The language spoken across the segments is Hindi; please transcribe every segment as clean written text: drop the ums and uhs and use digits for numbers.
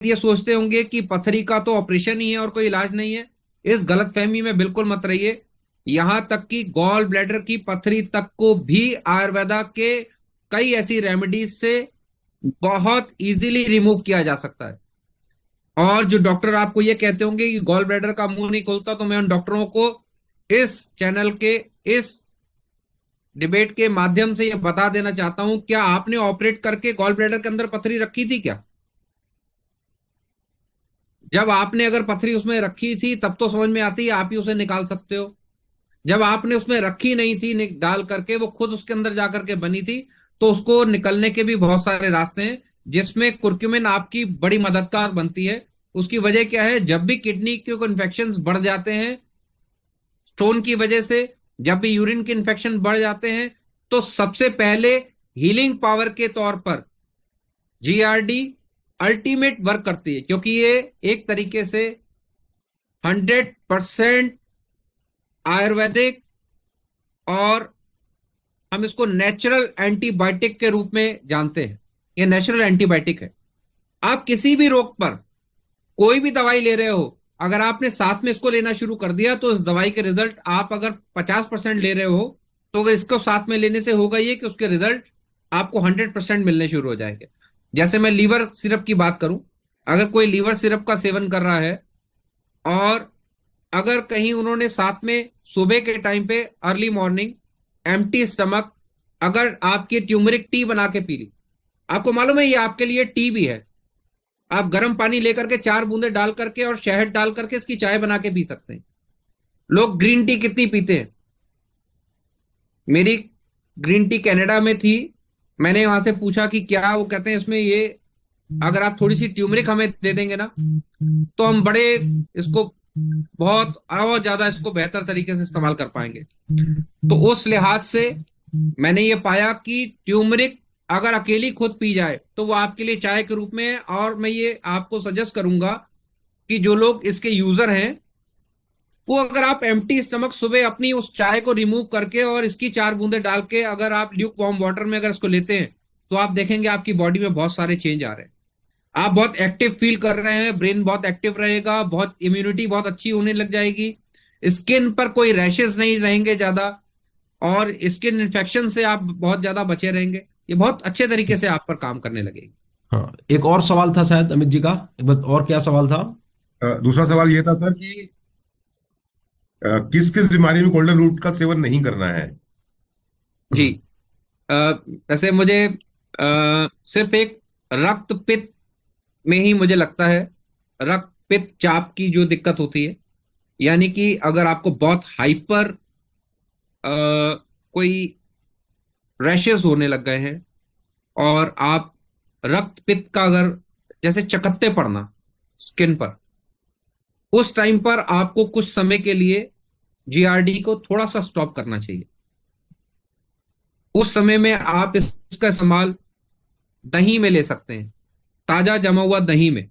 ये सोचते होंगे कि पथरी का तो ऑपरेशन ही है और कोई इलाज नहीं है। इस गलतफहमी में बिल्कुल मत रहिए। यहां तक कि गॉल ब्लैडर की पथरी तक को भी आयुर्वेदा के कई ऐसी रेमेडीज से बहुत इजीली रिमूव किया जा सकता है। और जो डॉक्टर आपको ये कहते होंगे कि गॉल ब्लैडर का मुंह नहीं खुलता, तो मैं उन डॉक्टरों को इस चैनल के इस डिबेट के माध्यम से ये बता देना चाहता हूं, क्या आपने ऑपरेट करके गॉल ब्लैडर के अंदर पथरी रखी थी क्या? जब आपने अगर पथरी उसमें रखी थी तब तो समझ में आती है, आप ही उसे निकाल सकते हो। जब आपने उसमें रखी नहीं थी डाल करके, वो खुद उसके अंदर जाकर के बनी थी, तो उसको निकलने के भी बहुत सारे रास्ते हैं, जिसमें कुर्क्यूमिन आपकी बड़ी मददगार बनती है। उसकी वजह क्या है? जब भी किडनी के इन्फेक्शन बढ़ जाते हैं स्टोन की वजह से, जब भी यूरिन के इन्फेक्शन बढ़ जाते हैं, तो सबसे पहले हीलिंग पावर के तौर पर जीआरडी अल्टीमेट वर्क करती है, क्योंकि ये एक तरीके से 100% आयुर्वेदिक और हम इसको नेचुरल एंटीबायोटिक के रूप में जानते हैं। ये नेचुरल एंटीबायोटिक है। आप किसी भी रोग पर कोई भी दवाई ले रहे हो, अगर आपने साथ में इसको लेना शुरू कर दिया, तो इस दवाई के रिजल्ट आप अगर 50% ले रहे हो, तो अगर इसको साथ में लेने से होगा ये कि उसके रिजल्ट आपको 100% मिलने शुरू हो जाएंगे। जैसे मैं लीवर सिरप की बात करूं, अगर कोई लीवर सिरप का सेवन कर रहा है और अगर कहीं उन्होंने साथ में सुबह के टाइम पे अर्ली मॉर्निंग एम्प्टी स्टमक अगर आपकी ट्यूमरिक टी बना के पी ली, आपको मालूम है ये आपके लिए टी भी है। आप गर्म पानी लेकर के 4 बूंदे डाल करके और शहद डाल करके इसकी चाय बना के पी सकते हैं। लोग ग्रीन टी कितनी पीते हैं? मेरी ग्रीन टी कनाडा में थी, मैंने वहां से पूछा कि क्या, वो कहते हैं इसमें ये अगर आप थोड़ी सी ट्यूमरिक हमें दे देंगे ना, तो हम बड़े इसको बहुत और ज्यादा इसको बेहतर तरीके से इस्तेमाल कर पाएंगे। तो उस लिहाज से मैंने ये पाया कि ट्यूमरिक अगर अकेली खुद पी जाए तो वो आपके लिए चाय के रूप में है। और मैं ये आपको सजेस्ट करूंगा कि जो लोग इसके यूजर हैं, वो अगर आप एम्प्टी स्टमक सुबह अपनी उस चाय को रिमूव करके और इसकी 4 बूंदे डाल के अगर आप ल्यूक वार्म वाटर में अगर इसको लेते हैं, तो आप देखेंगे आपकी बॉडी में बहुत सारे चेंज आ रहे हैं। आप बहुत एक्टिव फील कर रहे हैं, ब्रेन बहुत एक्टिव रहेगा, बहुत इम्यूनिटी बहुत अच्छी होने लग जाएगी, स्किन पर कोई रैशेस नहीं रहेंगे ज्यादा, और स्किन इन्फेक्शन से आप बहुत ज्यादा बचे रहेंगे। ये बहुत अच्छे तरीके से आप पर काम करने लगेगी। हाँ, एक और सवाल था शायद अमित जी का। एक बार और क्या सवाल था? दूसरा सवाल ये था सर कि किस किस बीमारी में गोल्डन रूट का सेवन नहीं करना है। जी। अ, वैसे मुझे सिर्फ एक रक्त पित्त में ही मुझे लगता है, रक्त पित्त चाप की जो दिक्कत होती है, यानी कि अगर आपको बहुत हाइपर कोई रैशेस होने लग गए हैं और आप रक्त पित्त का अगर जैसे चकत्ते पड़ना स्किन पर, उस टाइम पर आपको कुछ समय के लिए जीआरडी को थोड़ा सा स्टॉप करना चाहिए। उस समय में आप इसका इस्तेमाल दही में ले सकते हैं, ताजा जमा हुआ दही में,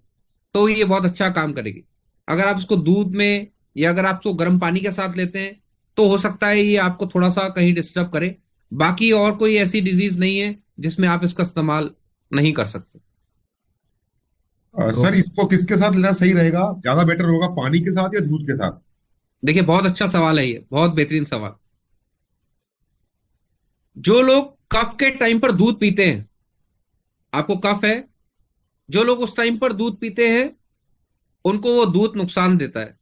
तो ये बहुत अच्छा काम करेगी। अगर आप इसको दूध में या अगर आप इसको गर्म पानी के साथ लेते हैं, तो हो सकता है ये आपको थोड़ा सा कहीं डिस्टर्ब करे। बाकी और कोई ऐसी डिजीज नहीं है जिसमें आप इसका इस्तेमाल नहीं कर सकते। सर इसको किसके साथ लेना सही रहेगा, ज्यादा बेटर होगा पानी के साथ या दूध के साथ? देखिए, बहुत अच्छा सवाल है, ये बहुत बेहतरीन सवाल। जो लोग कफ के टाइम पर दूध पीते हैं, आपको कफ है, जो लोग उस टाइम पर दूध पीते हैं उनको वो दूध नुकसान देता है।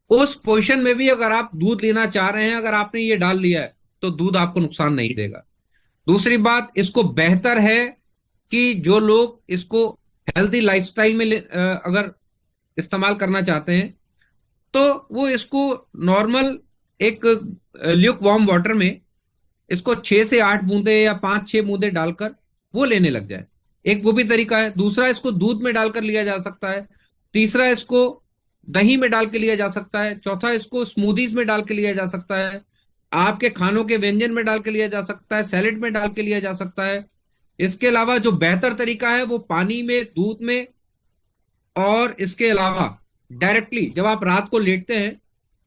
उस पोजीशन में भी अगर आप दूध लेना चाह रहे हैं, अगर आपने ये डाल लिया है, तो दूध आपको नुकसान नहीं देगा। दूसरी बात, इसको बेहतर है कि जो लोग इसको हेल्दी लाइफस्टाइल में अगर इस्तेमाल करना चाहते हैं, तो वो इसको नॉर्मल एक ल्यूक वार्म वाटर में इसको 6 से 8 बूंदे या 5-6 बूंदे डालकर वो लेने लग जाए। एक वो भी तरीका है। दूसरा, इसको दूध में डालकर लिया जा सकता है। तीसरा, इसको दही में डाल के लिया जा सकता है। चौथा, इसको स्मूदीज में डाल के लिया जा सकता है। आपके खानों के व्यंजन में डाल के लिया जा सकता है, सैलेड में डाल के लिया जा सकता है। इसके अलावा जो बेहतर तरीका है वो पानी में, दूध में, और इसके अलावा डायरेक्टली जब आप रात को लेटते हैं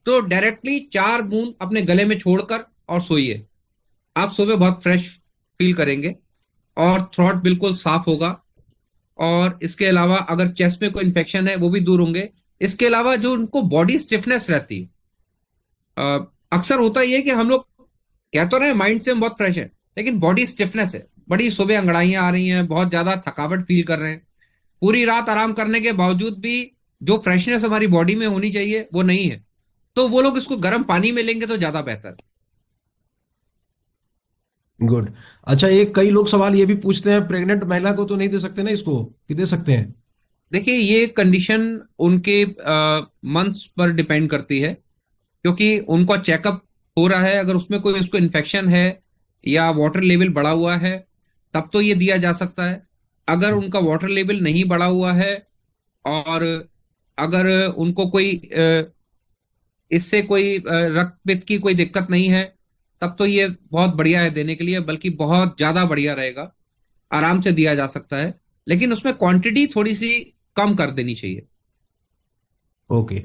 तो डायरेक्टली 4 बूंद अपने गले में छोड़कर और सोइए। आप सुबह बहुत फ्रेश फील करेंगे और थ्रॉट बिल्कुल साफ होगा। और इसके अलावा अगर चेस्ट में कोई इन्फेक्शन है वो भी दूर होंगे। इसके अलावा जो उनको बॉडी स्टिफनेस रहती है, अक्सर होता ही है कि हम लोग कह तो रहे माइंड से हम बहुत फ्रेश है, लेकिन बॉडी स्टिफनेस है, बड़ी सुबह अंगड़ाइयां आ रही हैं, बहुत ज्यादा थकावट फील कर रहे हैं, पूरी रात आराम करने के बावजूद भी जो फ्रेशनेस हमारी बॉडी में होनी चाहिए वो नहीं है, तो वो लोग इसको गर्म पानी में लेंगे तो ज्यादा बेहतर है। गुड। अच्छा, एक कई लोग सवाल ये भी पूछते हैं, प्रेग्नेंट महिला को तो नहीं दे सकते ना इसको, कि दे सकते हैं? देखिए, ये कंडीशन उनके मंथ्स पर डिपेंड करती है, क्योंकि उनका चेकअप हो रहा है, अगर उसमें कोई उसको इन्फेक्शन है या वाटर लेवल बढ़ा हुआ है तब तो ये दिया जा सकता है। अगर उनका वाटर लेवल नहीं बढ़ा हुआ है और अगर उनको कोई इससे कोई रक्तपित्त की कोई दिक्कत नहीं है तब तो ये बहुत बढ़िया है देने के लिए, बल्कि बहुत ज्यादा बढ़िया रहेगा, आराम से दिया जा सकता है, लेकिन उसमें क्वांटिटी थोड़ी सी कम कर देनी चाहिए। ओके,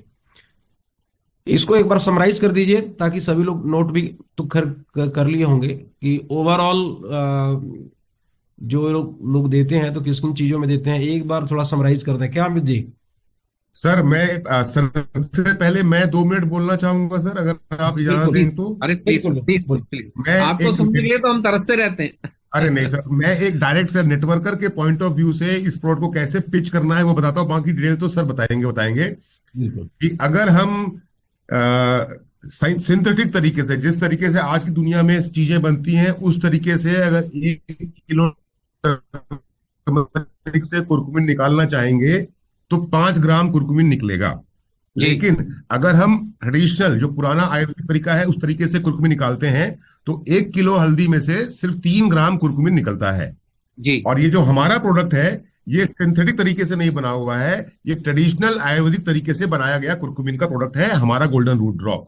इसको एक बार समराइज कर दीजिए ताकि सभी लोग नोट भी तो कर लिए होंगे कि ओवरऑल जो लोग देते हैं तो किस किन चीजों में देते हैं, एक बार थोड़ा समराइज कर दें क्या अमित जी? सर मैं सबसे पहले मैं 2 मिनट बोलना चाहूंगा सर, अगर आप इजाजत बिल्कुल दें तो। अरे प्लीज बिल्कुल प्लीज बिल्कुल। प्लीज, मैं आपको एक सुनने के लिए तो हम तरसते रहते हैं। अरे नहीं सर, मैं एक डायरेक्ट सर नेटवर्कर के पॉइंट ऑफ व्यू से इस प्रोडक्ट को कैसे पिच करना है वो बताता हूँ, बाकी डिटेल तो सर बताएंगे बिल्कुल कि अगर हम सिंथेटिक तरीके से, जिस तरीके से आज की दुनिया में चीजें बनती हैं उस तरीके से अगर 1 किलो टर्मरिक से कुरकुमिन निकालना चाहेंगे तो 5 ग्राम कुरकुमिन निकलेगा। जी लेकिन अगर हम ट्रेडिशनल जो पुराना आयुर्वेदिक तरीका है उस तरीके से कुरकुमिन निकालते हैं तो 1 किलो हल्दी में से सिर्फ 3 ग्राम कुरकुमिन निकलता है। जी और ये जो हमारा प्रोडक्ट है ये सिंथेटिक तरीके से नहीं बना हुआ है, ये ट्रेडिशनल आयुर्वेदिक तरीके से बनाया गया कुरकुमिन का प्रोडक्ट है हमारा गोल्डन रूट ड्रॉप,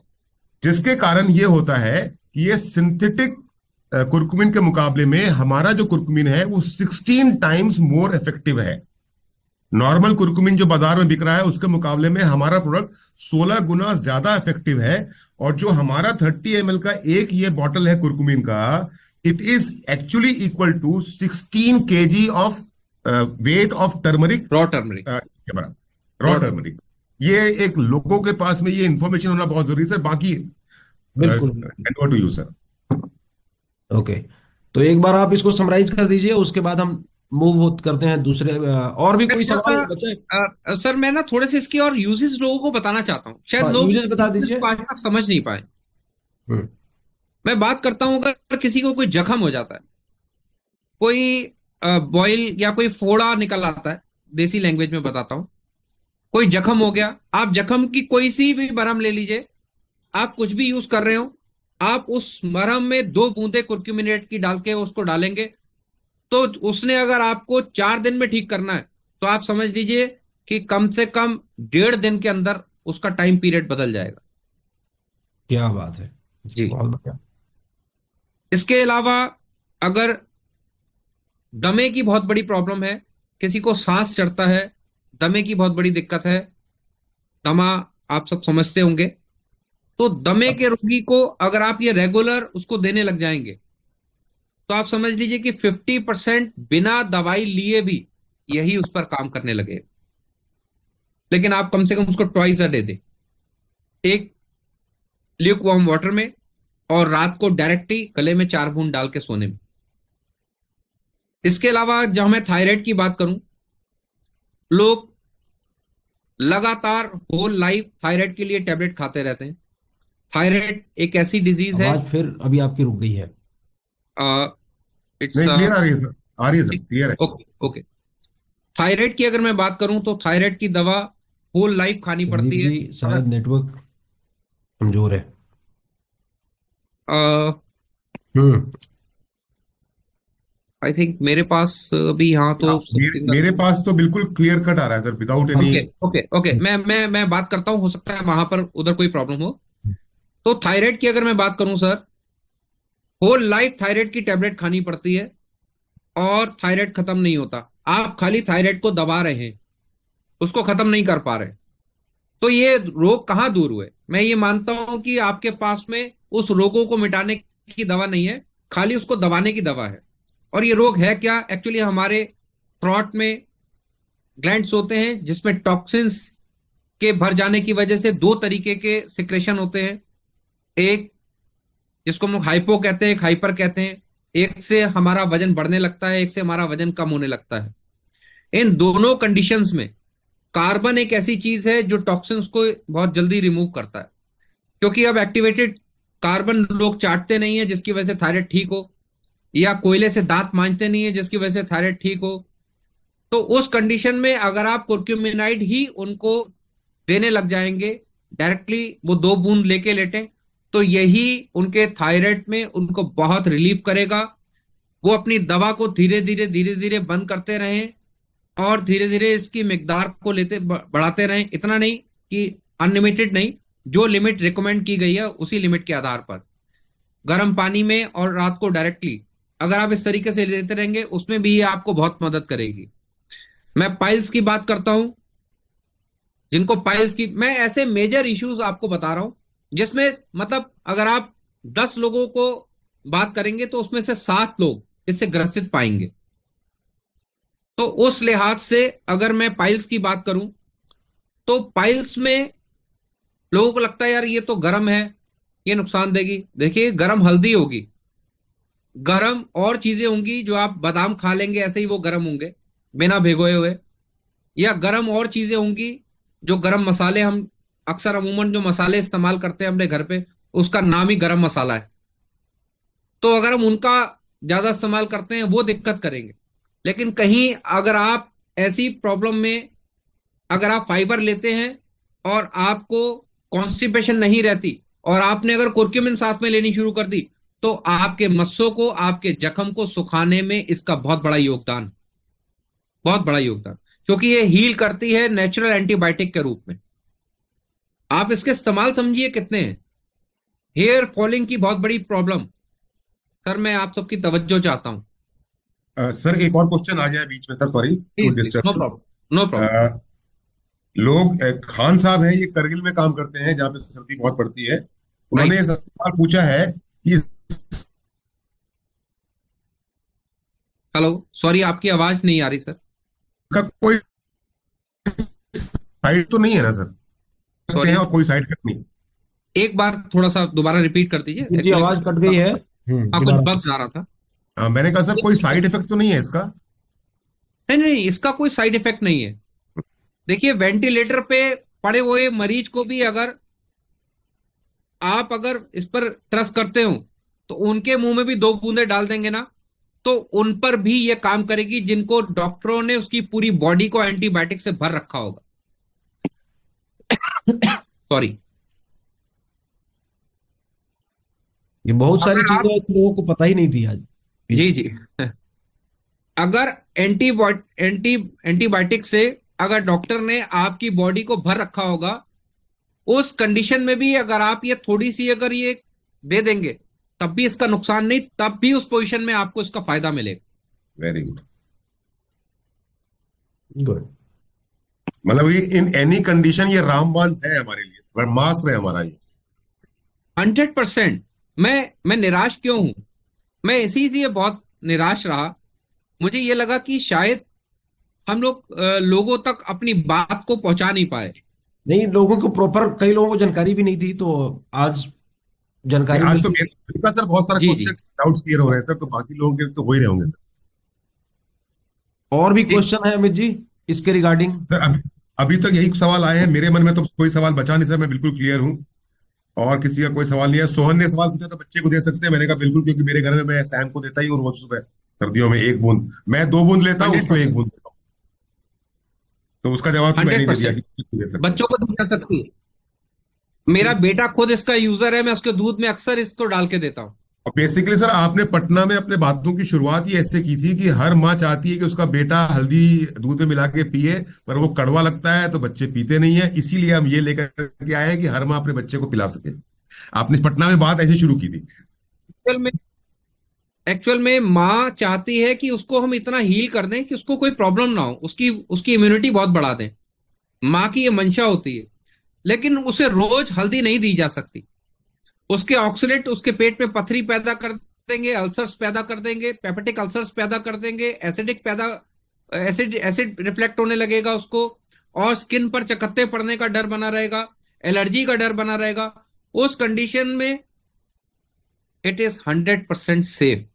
जिसके कारण ये होता है कि ये सिंथेटिक कुरकुमिन के मुकाबले में हमारा जो कुरकुमिन है वो 16 टाइम्स मोर इफेक्टिव है। नॉर्मल कुरकुमिन जो बाजार में बिक रहा है उसके मुकाबले में हमारा प्रोडक्ट 16 गुना ज्यादा इफेक्टिव है। और जो हमारा 30 ml का एक ये बॉटल है कुरकुमिन का, it is actually equal to 16 kg of weight of turmeric, raw turmeric. Raw turmeric. ये एक लोगों के पास में ये इंफॉर्मेशन होना बहुत जरूरी है सर। बाकी बिल्कुल। To you sir. ओके, तो एक बार आप इसको समराइज कर दीजिए, उसके बाद हम मूव करते हैं दूसरे, और भी कोई सवाल बचे? सर मैं ना थोड़े से इसके और यूजेस लोगों को बताना चाहता हूँ, शायद हाँ, लोग यूजेस बता दीजिए। इसको आज तक समझ नहीं पाए। हम्म। मैं बात करता हूं, अगर किसी को कोई जख्म हो जाता है, कोई बॉयल या कोई फोड़ा निकल आता है, देसी लैंग्वेज में बताता हूं, कोई जख्म हो गया, आप जख्म की कोई सी भी मरहम ले लीजिए, आप कुछ भी यूज कर रहे हो, आप उस मरहम में 2 बूंदे कुर्क्यूमिनेट की डाल के उसको डालेंगे, तो उसने अगर आपको 4 दिन में ठीक करना है तो आप समझ लीजिए कि कम से कम 1.5 दिन के अंदर उसका टाइम पीरियड बदल जाएगा। क्या बात है, जी। बहुत बढ़िया। इसके अलावा अगर दमे की बहुत बड़ी प्रॉब्लम है, किसी को सांस चढ़ता है, दमे की बहुत बड़ी दिक्कत है, दमा आप सब समझते होंगे, तो दमे के रोगी को अगर आप ये रेगुलर उसको देने लग जाएंगे तो आप समझ लीजिए कि 50% बिना दवाई लिए भी यही उस पर काम करने लगे। लेकिन आप कम से कम उसको ट्वाइस अ डे दें, एक ल्यूक वार्म वाटर में, और रात को डायरेक्टली गले में 4 बूंद डाल के सोने में। इसके अलावा जब मैं थायराइड की बात करूं, लोग लगातार होल लाइफ थायराइड के लिए टेबलेट खाते रहते हैं। थायराइड एक ऐसी डिजीज है, आवाज फिर अभी आपकी रुक गई है। इट्स नहीं, क्लियर आ रही है सर, आ रही है सर, क्लियर है। Okay okay. थायराइड की अगर मैं बात करूं तो थायराइड की दवा होल लाइफ खानी संदीप पड़ती है। जी, शायद नेटवर्क कमजोर है। हम्म। आई थिंक मेरे पास अभी यहाँ तो मेरे पास तो बिल्कुल क्लियर कट आ रहा है sir, without any. Okay okay okay, मैं बात करता हूं, हो सकता है वहां पर उधर कोई प्रॉब्लम हो। तो थायराइड की अगर मैं बात करूं सर, होल लाइफ थायराइड की टेबलेट खानी पड़ती है और थायराइड खत्म नहीं होता। आप खाली थायराइड को दबा रहे हैं, उसको खत्म नहीं कर पा रहे। तो ये रोग कहाँ दूर हुए? मैं ये मानता हूं कि आपके पास में उस रोगों को मिटाने की दवा नहीं है, खाली उसको दबाने की दवा है। और ये रोग है क्या? एक्चुअली हमारे थ्रॉट में ग्लैंड्स होते हैं जिसमें टॉक्सिन्स के भर जाने की वजह से दो तरीके के सिक्रेशन होते हैं, एक जिसको हम लोग हाइपो कहते हैं, एक हाइपर कहते हैं। एक से हमारा वजन बढ़ने लगता है, एक से हमारा वजन कम होने लगता है। इन दोनों कंडीशंस में कार्बन एक ऐसी चीज है जो टॉक्सिन्स को बहुत जल्दी रिमूव करता है, क्योंकि अब एक्टिवेटेड कार्बन लोग चाटते नहीं है जिसकी वजह से थायराइड ठीक हो, या कोयले से दांत मांजते नहीं है जिसकी वजह से थायराइड ठीक हो। तो उस कंडीशन में अगर आप कुर्क्यूमिनाइड ही उनको देने लग जाएंगे डायरेक्टली, वो 2 बूंद लेके लेटें, तो यही उनके थायराइड में उनको बहुत रिलीफ करेगा। वो अपनी दवा को धीरे धीरे बंद करते रहें और धीरे धीरे इसकी मिकदार को लेते बढ़ाते रहें। इतना नहीं कि अनलिमिटेड नहीं, जो लिमिट रिकमेंड की गई है उसी लिमिट के आधार पर गर्म पानी में और रात को डायरेक्टली अगर आप इस तरीके से लेते रहेंगे, उसमें भी ये आपको बहुत मदद करेगी। मैं पाइल्स की बात करता हूं, जिनको पाइल्स की, मैं ऐसे मेजर इश्यूज आपको बता रहा हूं जिसमें मतलब अगर आप 10 लोगों को बात करेंगे तो उसमें से 7 लोग इससे ग्रसित पाएंगे। तो उस लिहाज से अगर मैं पाइल्स की बात करूं तो पाइल्स में लोगों को लगता है यार ये तो गर्म है, ये नुकसान देगी। देखिए, गर्म हल्दी होगी, गर्म और चीजें होंगी, जो आप बादाम खा लेंगे ऐसे ही वो गर्म होंगे बिना भिगोए हुए, या गर्म और चीजें होंगी जो गर्म मसाले, हम अक्सर अमूमन जो मसाले इस्तेमाल करते हैं अपने घर पे उसका नाम ही गरम मसाला है, तो अगर हम उनका ज्यादा इस्तेमाल करते हैं वो दिक्कत करेंगे। लेकिन कहीं अगर आप ऐसी प्रॉब्लम में अगर आप फाइबर लेते हैं और आपको कॉन्स्टिपेशन नहीं रहती और आपने अगर कुर्क्यूमिन साथ में लेनी शुरू कर दी, तो आपके मस्सों को, आपके जख्म को सुखाने में इसका बहुत बड़ा योगदान, बहुत बड़ा योगदान, क्योंकि ये हील करती है नेचुरल एंटीबायोटिक के रूप में। आप इसके इस्तेमाल समझिए कितने हैं। हेयर फॉलिंग की बहुत बड़ी प्रॉब्लम, सर मैं आप सबकी तवज्जो चाहता हूं। सर एक और क्वेश्चन आ गया बीच में, sir sorry to no disturb. Problem, no problem. लोग खान साहब हैं, ये करगिल में काम करते हैं जहाँ पे सर्दी बहुत पड़ती है। उन्होंने राइट। ये सवाल पूछा है कि हेलो, सॉरी आपकी आवाज नहीं आ रही सर। इसका कोई साइड तो नहीं है ना सर, करते हैं सॉरी, और कोई साइड इफेक्ट नहीं? एक बार थोड़ा सा दोबारा रिपीट कर दीजिए, जी एक्चुअली आवाज कट गई है। हाँ कुछ दोबारा। बग्स आ रहा था। मैंने कहा सर कोई साइड इफेक्ट तो नहीं है इसका? नहीं नहीं, इसका कोई साइड इफेक्ट नहीं है। देखिए, वेंटिलेटर पे पड़े हुए मरीज को भी अगर आप अगर इस पर ट्रस्ट करते हो तो उनके मुंह में भी 2 बूंदे डाल देंगे ना, तो उन पर भी ये काम करेगी जिनको डॉक्टरों ने उसकी पूरी बॉडी को एंटीबायोटिक से भर रखा होगा। सॉरी। ये बहुत सारी अगर आप, चीजें लोगों को पता ही नहीं थी आज। जी जी, अगर एंटीबायोटिक से अगर डॉक्टर ने आपकी बॉडी को भर रखा होगा, उस कंडीशन में भी अगर आप ये थोड़ी सी अगर ये दे देंगे तब भी इसका नुकसान नहीं, तब भी उस पोजीशन में आपको इसका फायदा मिलेगा। Very good. गुड। मतलब ये इन एनी कंडीशन ये रामबाण है हमारे लिए, ब्रह्मास्त्र है हमारा ये। 100%। मैं निराश क्यों हूं? मैं इसीलिए बहुत निराश रहा, मुझे ये लगा कि शायद हम लोग लोगों तक अपनी बात को पहुंचा नहीं पाए। नहीं, लोगों को प्रॉपर, कई लोगों को जानकारी भी नहीं थी, तो आज जानकारी आज मिल तो गई। मेरे सर बहुत सारे जी जी क्वेश्चन डाउट्स क्लियर हो रहे हैं सर, तो बाकी लोगों के तो हो ही रहे होंगे और भी जी। क्वेश्चन है अमित जी इसके रिगार्डिंग? सर। अभी तक यही सवाल आए हैं मेरे मन में, तो कोई सवाल बचा नहीं सर, मैं बिल्कुल क्लियर हूँ और किसी का कोई सवाल नहीं है। सोहन ने सवाल पूछा तो बच्चे को दे सकते हैं, मैंने कहा बिल्कुल, क्योंकि मेरे घर में मैं सैम को देता ही हूँ रोज सुबह सर्दियों में 1 बूंद, मैं 2 बूंद लेता हूँ, उसको 1 बूंद देता हूँ। तो उसका जवाब तो मैंने ही दे दिया 100% कि दे सकते हैं। बच्चों को दी जा सकती है। मेरा बेटा खुद इसका यूजर है, मैं उसके दूध में अक्सर इसको डाल के देता हूँ। और बेसिकली सर आपने पटना में अपने बातों की शुरुआत ही ऐसे की थी कि हर माँ चाहती है कि उसका बेटा हल्दी दूध में मिला के पिए, पर वो कड़वा लगता है तो बच्चे पीते नहीं है, इसीलिए हम ये लेकर के आए हैं कि हर माँ अपने बच्चे को पिला सके। आपने पटना में बात ऐसे शुरू की थी। एक्चुअल में माँ चाहती है कि उसको हम इतना हील कर दें कि उसको कोई प्रॉब्लम ना हो, उसकी उसकी इम्यूनिटी बहुत बढ़ा दें। माँ की ये मंशा होती है, लेकिन उसे रोज हल्दी नहीं दी जा सकती। उसके ऑक्सीडेंट उसके पेट में पथरी पैदा कर देंगे, अल्सर्स पैदा कर देंगे, पेपेटिक अल्सर्स पैदा कर देंगे, एसिडिक पैदा एसिड एसिड रिफ्लेक्ट होने लगेगा उसको, और स्किन पर चकत्ते पड़ने का डर बना रहेगा, एलर्जी का डर बना रहेगा। उस कंडीशन में इट इज 100% सेफ।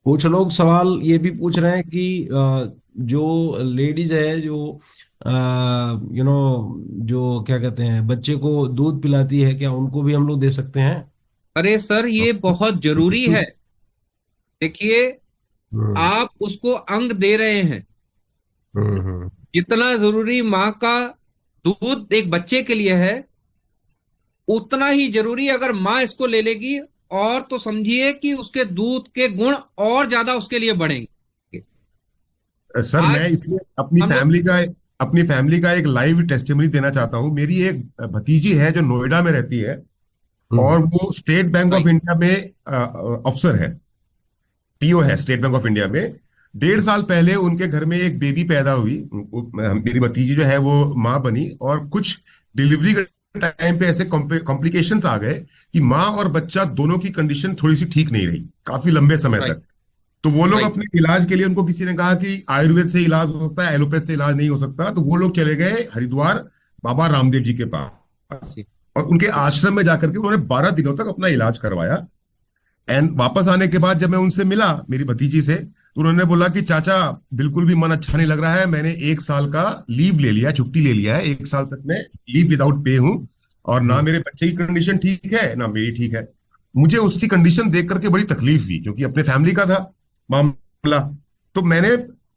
कुछ लोग सवाल ये भी पूछ रहे हैं कि जो लेडीज है जो जो क्या कहते हैं बच्चे को दूध पिलाती है, क्या उनको भी हम लोग दे सकते हैं? अरे सर, ये बहुत जरूरी है। देखिए, हम्म आप उसको अंग दे रहे हैं। हम्म। जितना जरूरी माँ का दूध एक बच्चे के लिए है, उतना ही जरूरी अगर माँ इसको ले लेगी, और तो समझिए कि उसके दूध के गुण और ज्यादा उसके लिए बढ़ेंगे। सर आज मैं इसमें हम लोग अपनी फैमिली का एक लाइव टेस्टिमनी देना चाहता हूँ। मेरी एक भतीजी है जो नोएडा में रहती है, और हम्म वो स्टेट बैंक ऑफ भाई, इंडिया में अफसर है, टीओ है स्टेट बैंक ऑफ इंडिया में। 1.5 साल पहले उनके घर में एक बेबी पैदा हुई। मेरी भतीजी जो है वो माँ बनी, और कुछ डिलीवरी के टाइम पे ऐसे कॉम्प्लिकेशंस आ गए कि माँ और बच्चा दोनों की कंडीशन थोड़ी सी ठीक नहीं रही काफी लंबे समय राइट, तक। तो वो लोग राइट। अपने इलाज के लिए, उनको किसी ने कहा कि आयुर्वेद से इलाज हो सकता है, एलोपैथ से इलाज नहीं हो सकता, तो वो लोग चले गए हरिद्वार बाबा रामदेव जी के पास, और उनके आश्रम में जाकर के उन्होंने 12 दिनों तक अपना इलाज करवाया। एंड वापस आने के बाद जब मैं उनसे मिला, मेरी भतीजी से, तो उन्होंने बोला कि चाचा, बिल्कुल भी मन अच्छा नहीं लग रहा है, मैंने 1 साल का लीव ले लिया, छुट्टी ले लिया है, 1 साल तक मैं लीव विदाउट पे हूँ, और ना हम्म। मेरे बच्चे की कंडीशन ठीक है ना मेरी ठीक है। मुझे उसकी कंडीशन देख करके बड़ी तकलीफ हुई, क्योंकि अपने फैमिली का था मामला। तो मैंने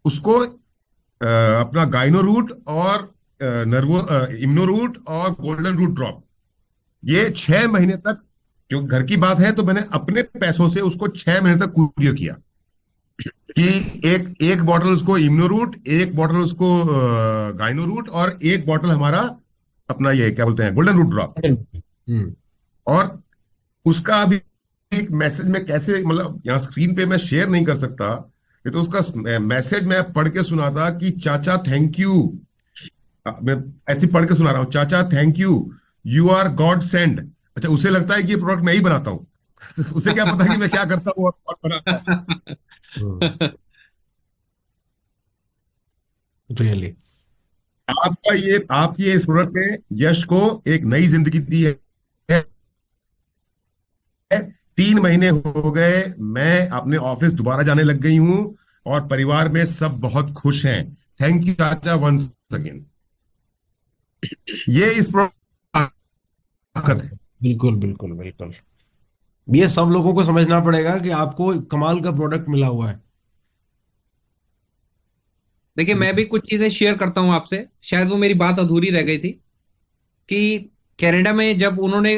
उसको अपना गाइनो रूट और नर्वो इम्नो रूट और गोल्डन रूट ड्रॉप, ये 6 महीने तक, जो घर की बात है, तो मैंने अपने पैसों से उसको 6 महीने तक कुरियर किया, कि एक एक बॉटल उसको इम्नो रूट, एक बॉटल उसको गाइनो रूट, और एक बॉटल हमारा अपना ये क्या बोलते हैं गोल्डन रूट ड्रॉप। हम्म और उसका अभी एक मैसेज में कैसे, मतलब यहाँ स्क्रीन पे मैं शेयर नहीं कर सकता, ये तो उसका मैसेज मैं पढ़ के सुनाता कि चाचा थैंक यू। मैं ऐसे पढ़ के सुना रहा हूँ, चाचा thank you, you are godsend. अच्छा, उसे लगता है कि ये प्रोडक्ट मैं ही बनाता हूँ। तो उसे क्या पता कि मैं क्या करता हूँ और बनाता हूँ। रियली। आपकी इस प्रोडक्ट ने यश को एक नई जिंदगी दी है। 3 महीने हो गए, मैं अपने ऑफिस दोबारा जाने लग गई हूँ, और परिवार में सब बहुत खुश हैं। थैंक यू चाचा वंस अगेन। ये इस प्रोडक्ट ताकत है। बिल्कुल बिल्कुल बिल्कुल। ये सब लोगों को समझना पड़ेगा कि आपको कमाल का प्रोडक्ट मिला हुआ है। देखिए, मैं भी कुछ चीजें शेयर करता हूं आपसे, शायद वो मेरी बात अधूरी रह गई थी। कि कनाडा में जब उन्होंने,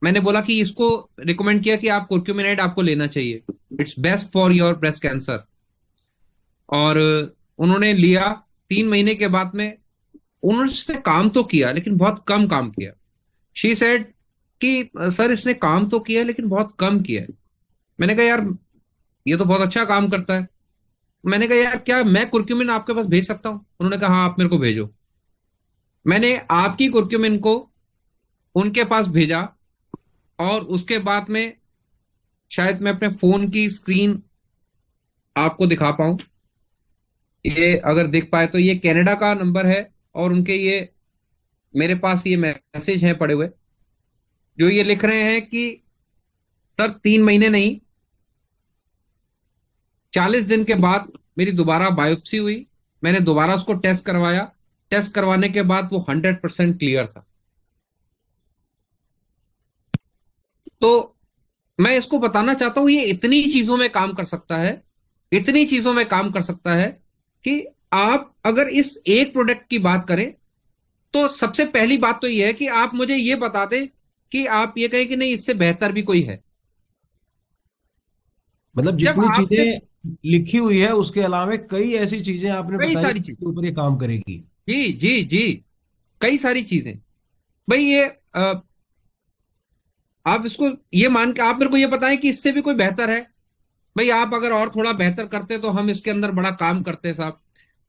मैंने बोला कि इसको रिकमेंड किया कि आप कुर्क्यूमिनाइड आपको लेना चाहिए, it's best for your breast cancer. और उन्होंने लिया। 3 महीने के बाद में उन्होंने इसने काम तो किया, लेकिन बहुत कम काम किया। शी सेड कि सर, इसने काम तो किया लेकिन बहुत कम किया है। मैंने कहा यार, ये तो बहुत अच्छा काम करता है। मैंने कहा यार, क्या मैं कुर्क्यूमिन आपके पास भेज सकता हूं? उन्होंने कहा हाँ, आप मेरे को भेजो। मैंने आपकी कुर्क्यूमिन को उनके पास भेजा, और उसके बाद में शायद मैं अपने फोन की स्क्रीन आपको दिखा पाऊं। ये अगर दिख पाए तो ये कनाडा का नंबर है, और उनके ये मेरे पास ये मैसेज हैं पड़े हुए, जो ये लिख रहे हैं कि सर, 3 महीने नहीं, 40 दिन के बाद मेरी दोबारा बायोप्सी हुई। मैंने दोबारा उसको टेस्ट करवाया। टेस्ट करवाने के बाद वो 100% क्लियर था। तो मैं इसको बताना चाहता हूं, ये इतनी चीजों में काम कर सकता है, इतनी चीजों में काम कर सकता है, कि आप अगर इस एक प्रोडक्ट की बात करें, तो सबसे पहली बात तो ये है कि आप मुझे ये बता दें कि आप ये कहें कि नहीं, इससे बेहतर भी कोई है। मतलब जब जितनी आपसे चीजें लिखी हुई है उसके अलावा कई ऐसी चीजें आपने कई बताई सारी चीजें, जिसके ऊपर ये काम करेगी। जी जी जी, कई सारी चीजें। भाई ये आप इसको ये मान के आप मेरे को ये बताएं कि इससे भी कोई बेहतर है। भाई आप अगर और थोड़ा बेहतर करते तो हम इसके अंदर बड़ा काम करते साहब।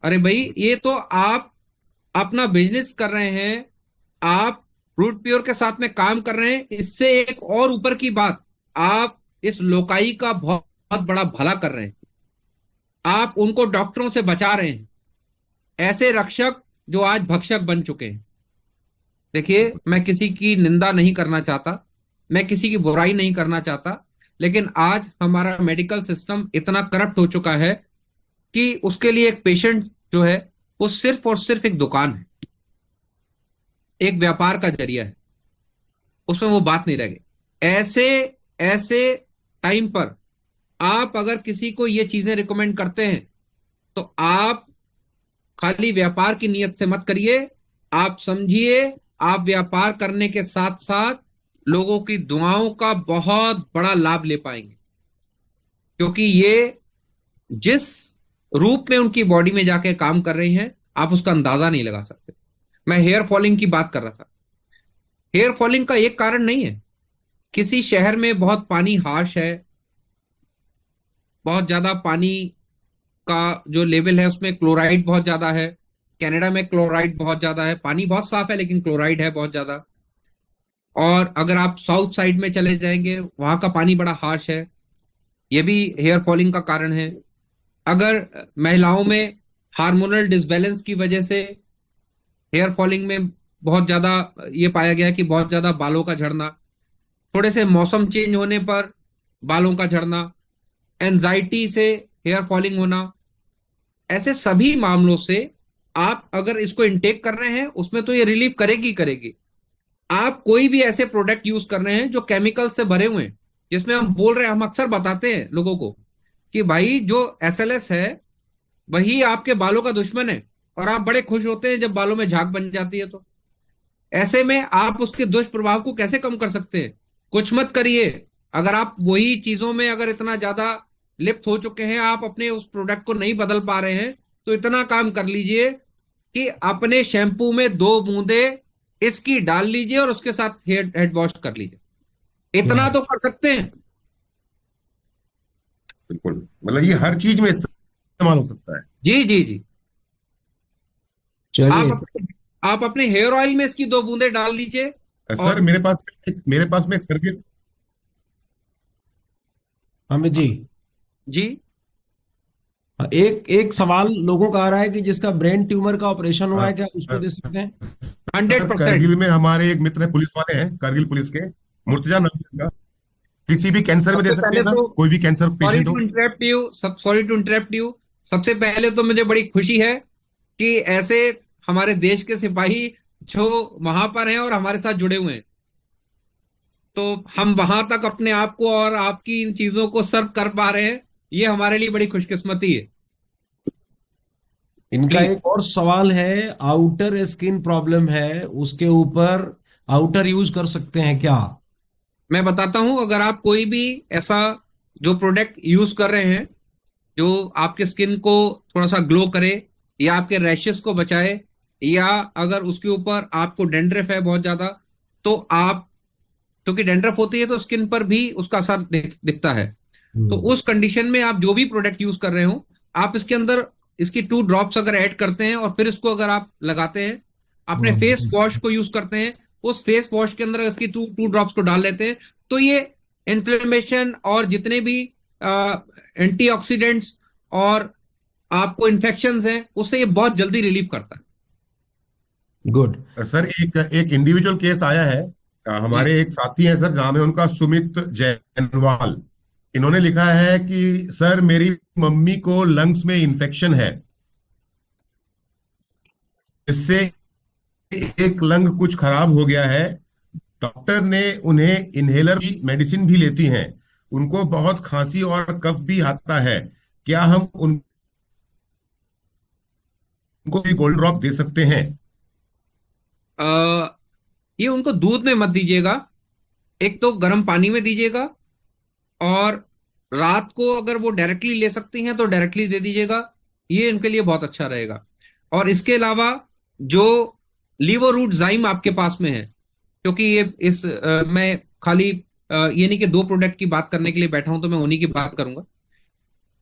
अरे भाई, ये तो आप अपना बिजनेस कर रहे हैं, आप रूट प्योर के साथ में काम कर रहे हैं। इससे एक और ऊपर की बात, आप इस लोकाई का बहुत बहुत बड़ा भला कर रहे हैं। आप उनको डॉक्टरों से बचा रहे हैं, ऐसे रक्षक जो आज भक्षक बन चुके हैं। देखिए, मैं किसी की निंदा नहीं करना चाहता, मैं किसी की बुराई नहीं करना चाहता, लेकिन आज हमारा मेडिकल सिस्टम इतना करप्ट हो चुका है कि उसके लिए एक पेशेंट जो है वो सिर्फ और सिर्फ एक दुकान है, एक व्यापार का जरिया है, उसमें वो बात नहीं रह गई। ऐसे ऐसे टाइम पर आप अगर किसी को ये चीजें रिकमेंड करते हैं तो आप खाली व्यापार की नीयत से मत करिए, आप समझिए आप व्यापार करने के साथ साथ लोगों की दुआओं का बहुत बड़ा लाभ ले पाएंगे, क्योंकि ये जिस रूप में उनकी बॉडी में जाके काम कर रही हैं आप उसका अंदाजा नहीं लगा सकते। मैं हेयर फॉलिंग की बात कर रहा था। हेयर फॉलिंग का एक कारण नहीं है, किसी शहर में बहुत पानी हार्श है, बहुत ज्यादा पानी का जो लेवल है उसमें क्लोराइड बहुत ज्यादा है, कनाडा में क्लोराइड बहुत ज्यादा है, पानी बहुत साफ है लेकिन क्लोराइड है बहुत ज्यादा। और अगर आप साउथ साइड में चले जाएंगे वहां का पानी बड़ा हार्श है, ये भी हेयर फॉलिंग का कारण है। अगर महिलाओं में हार्मोनल डिसबैलेंस की वजह से हेयर फॉलिंग में बहुत ज्यादा ये पाया गया कि बहुत ज्यादा बालों का झड़ना, थोड़े से मौसम चेंज होने पर बालों का झड़ना, एंजाइटी से हेयर फॉलिंग होना, ऐसे सभी मामलों से आप अगर इसको इनटेक कर रहे हैं उसमें तो ये रिलीफ करेगी करेगी। आप कोई भी ऐसे प्रोडक्ट यूज कर रहे हैं जो केमिकल से भरे हुए हैं, जिसमें हम बोल रहे हैं, हम अक्सर बताते हैं लोगों को कि भाई जो एसएलएस है वही आपके बालों का दुश्मन है, और आप बड़े खुश होते हैं जब बालों में झाग बन जाती है। तो ऐसे में आप उसके दुष्प्रभाव को कैसे कम कर सकते हैं? कुछ मत करिए। अगर आप वही चीजों में अगर इतना ज्यादा लिप्त हो चुके हैं, आप अपने उस प्रोडक्ट को नहीं बदल पा रहे हैं, तो इतना काम कर लीजिए कि अपने शैम्पू में 2 बूंदे इसकी डाल लीजिए और उसके साथ हेड वॉश कर लीजिए। इतना तो कर सकते हैं। बिल्कुल, मतलब ये हर चीज में इस्तेमाल हो सकता है। जी जी जी। चलिए। आप अपने हेयर ऑयल में इसकी 2 बूंदे डाल लीजिए। सर और मेरे पास में करगिल। अमित जी, जी, एक एक सवाल लोगों का आ रहा है कि जिसका ब्रेन ट्यूमर का ऑपरेशन हुआ है, क्या उसको दे सकते हैं? 100%। करगिल में हमारे एक मित्र हैं, पुलिस वाले हैं, करगिल पुलिस के, मुर्तजा नाम है उनका। किसी भी कैंसर में दे सबसे सकते पहले हैं ना, तो कोई भी कैंसर सॉरी पेशेंट टू हो। इंटरप्ट यू सब सॉरी टू इंटरप्ट यू सबसे पहले तो मुझे बड़ी खुशी है कि ऐसे हमारे देश के सिपाही जो वहां पर हैं और हमारे साथ जुड़े हुए हैं, तो हम वहां तक अपने आप को और आपकी इन चीजों को सर्व कर पा रहे हैं, ये हमारे लिए बड़ी खुशकिस्मती है। इनका प्लीज। एक और सवाल है, आउटर स्किन प्रॉब्लम है, उसके ऊपर आउटर यूज कर सकते हैं क्या? मैं बताता हूं, अगर आप कोई भी ऐसा जो प्रोडक्ट यूज कर रहे हैं जो आपके स्किन को थोड़ा सा ग्लो करे या आपके रैशेस को बचाए, या अगर उसके ऊपर आपको डेंड्रफ है बहुत ज्यादा, तो आप, क्योंकि डेंड्रफ होती है तो स्किन पर भी उसका असर दिखता है, तो उस कंडीशन में आप जो भी प्रोडक्ट यूज कर रहे हो, आप इसके अंदर इसकी 2 ड्रॉप्स अगर ऐड करते हैं और फिर इसको अगर आप लगाते हैं, अपने फेस वॉश को यूज करते हैं, उस फेस वॉश के अंदर इसकी टू ड्रॉप्स को डाल लेते हैं, तो ये इन्फ्लेमेशन और जितने भी एंटीऑक्सीडेंट्स और आपको इन्फेक्शंस हैं उससे ये बहुत जल्दी रिलीव करता है। गुड। सर एक एक इंडिविजुअल केस आया है, हमारे एक साथी हैं सर, नाम है उनका सुमित जैनवाल। इन्होंने लिखा है कि सर मेरी मम्मी को लंग्स में इंफेक्शन है, इससे एक लंग कुछ खराब हो गया है, डॉक्टर ने उन्हें इनहेलर की मेडिसिन भी लेती हैं, उनको बहुत खांसी और कफ भी आता है, क्या हम उनको भी गोल्ड ड्रॉप दे सकते हैं? ये उनको दूध में मत दीजिएगा, एक तो गर्म पानी में दीजिएगा, और रात को अगर वो डायरेक्टली ले सकती हैं तो डायरेक्टली दे दीजिएगा, ये इनके लिए बहुत अच्छा रहेगा। और इसके अलावा जो लीवोरूट जाइम आपके पास में है, क्योंकि मैं खाली ये नहीं कि 2 प्रोडक्ट की बात करने के लिए बैठा हूं तो मैं उन्हीं की बात करूंगा।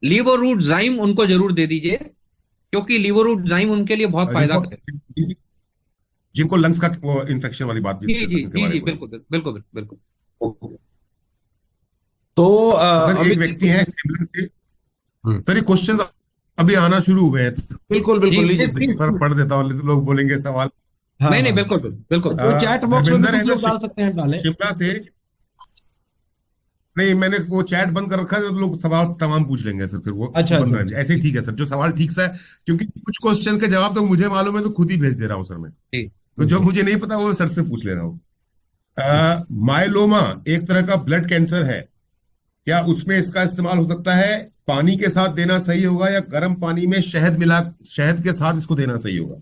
लीवोरूट जाइम उनको जरूर दे दीजिए, क्योंकि लीवोरूट जाइम उनके लिए बहुत फायदा जिनको करे। जिनको लंग्स का वो इन्फेक्शन वाली बात जी जी जिसके जी बारे जी, में बिल्कुल बिल्कुल बिल्कुल। बोला। तो सर एक अमित व्यक्ति है शिमला से, सर ये क्वेश्चन अभी आना शुरू हुए हैं, बिल्कुल बिल्कुल, जी लीजिए। जी प्लीज। पर पढ़ देता हूँ, लोग बोलेंगे सवाल। हाँ नहीं नहीं, हाँ, बिल्कुल बिल्कुल बिल्कुल। वो चैट बॉक्स में भी धर्मेंद्र है कुछ सर, लोग डाल सकते हैं, डालें। शिमला से। नहीं, मैंने वो चैट बंद कर रखा है, तो लोग सवाल तमाम पूछ लेंगे सर, फिर वो अच्छा बंद अच्छा रहने अच्छा, दीजिए। ऐसे ही ठीक है सर, जो सवाल ठीक सा है, क्योंकि कुछ क्वेश्चन के जवाब तो मुझे मालूम है, तो खुद ही भेज दे रहा हूँ सर मैं। जी तो जो जी। मुझे नहीं पता वो सर से पूछ ले रहा हूँ। माइलोमा एक तरह का ब्लड कैंसर है, क्या उसमें इसका इस्तेमाल हो सकता है? पानी के साथ देना सही होगा या गर्म पानी में शहद के साथ इसको देना सही होगा?